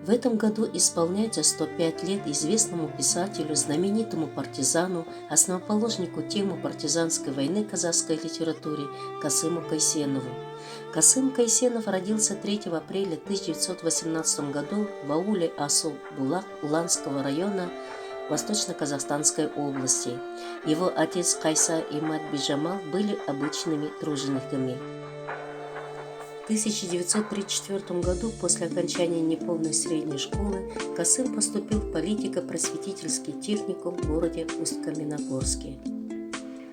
В этом году исполняется 105 лет известному писателю, знаменитому партизану, основоположнику темы партизанской войны казахской литературе Касыму Кайсенову. Касым Кайсенов родился 3 апреля 1918 году в ауле Асыл-Булак Уланского района Восточно-Казахстанской области. Его отец Кайса и мать Биджамал были обычными тружениками. В 1934 году, после окончания неполной средней школы, Касым поступил в политико-просветительский техникум в городе Усть-Каменогорске.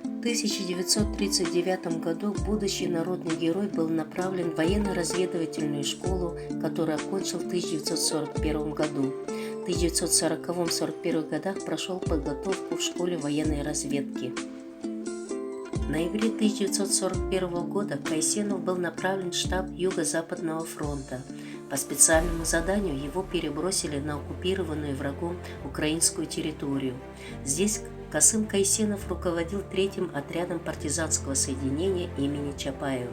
В 1939 году будущий народный герой был направлен в военно-разведывательную школу, которую окончил в 1941 году. В 1940-41 годах прошел подготовку в школе военной разведки. В ноябре 1941 года Кайсенов был направлен в штаб Юго-Западного фронта. По специальному заданию его перебросили на оккупированную врагом украинскую территорию. Здесь Касым Кайсенов руководил 3-м отрядом партизанского соединения имени Чапаева.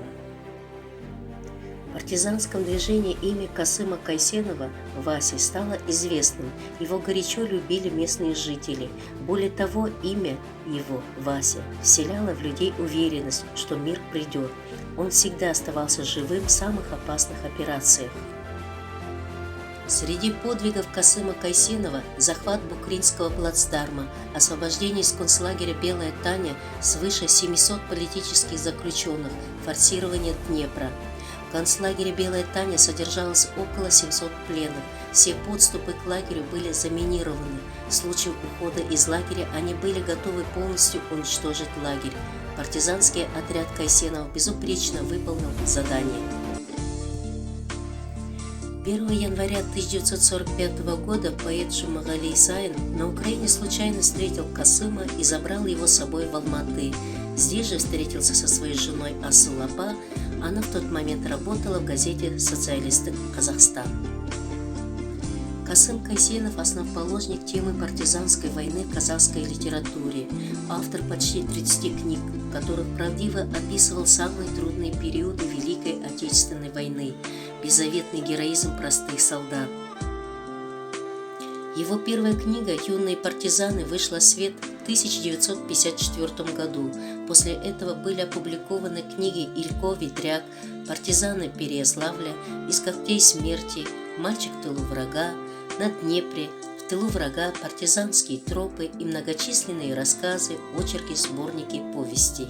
В партизанском движении имя Касыма Кайсенова Васи стало известным, его горячо любили местные жители. Более того, имя его, Вася, вселяло в людей уверенность, что мир придет. Он всегда оставался живым в самых опасных операциях. Среди подвигов Касыма Кайсенова захват Букринского плацдарма, освобождение из концлагеря Белая Таня свыше 700 политических заключенных, форсирование Днепра. В концлагере Белая Таня содержалось около 700 пленных. Все подступы к лагерю были заминированы. В случае ухода из лагеря они были готовы полностью уничтожить лагерь. Партизанский отряд Кайсенова безупречно выполнил задание. 1 января 1945 года поэт Жумагали Исаин на Украине случайно встретил Касыма и забрал его с собой в Алматы. Здесь же встретился со своей женой Асыл Апа. Она в тот момент работала в газете «Социалисты Казахстан». Касым Кайсенов – основоположник темы партизанской войны в казахской литературе, автор почти 30 книг, в которых правдиво описывал самые трудные периоды Великой Отечественной войны, беззаветный героизм простых солдат. Его первая книга «Юные партизаны» вышла в свет в 1954 году. После этого были опубликованы книги «Илько Ветряк», «Партизаны Переяславля», «Из когтей смерти», «Мальчик в тылу врага», «На Днепре», «В тылу врага», «Партизанские тропы» и многочисленные рассказы, очерки, сборники повестей.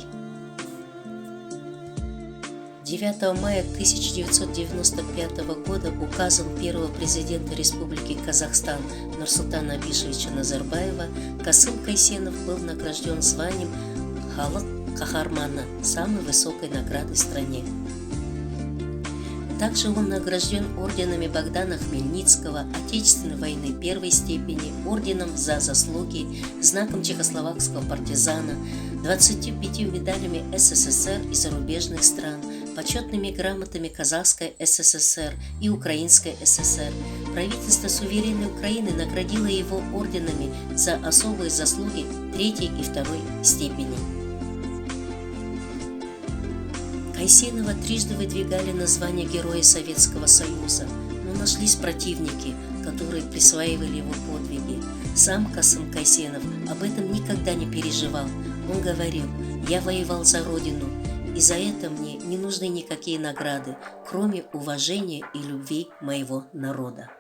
9 мая 1995 года указом первого президента Республики Казахстан Нурсултана Абишевича Назарбаева Касым Кайсенов был награжден званием Халық Кахармана, самой высокой награды в стране. Также он награжден орденами Богдана Хмельницкого, Отечественной войны первой степени, орденом за заслуги, знаком чехословацкого партизана, 25 медалями СССР и зарубежных стран, почетными грамотами Казахской СССР и Украинской ССР. Правительство суверенной Украины наградило его орденами за особые заслуги 3 и 2 степени. Кайсенова трижды выдвигали на звание Героя Советского Союза, но нашлись противники, которые присваивали его подвиги. Сам Касым Кайсенов об этом никогда не переживал. Он говорил: «Я воевал за Родину, и за это мне не нужны никакие награды, кроме уважения и любви моего народа».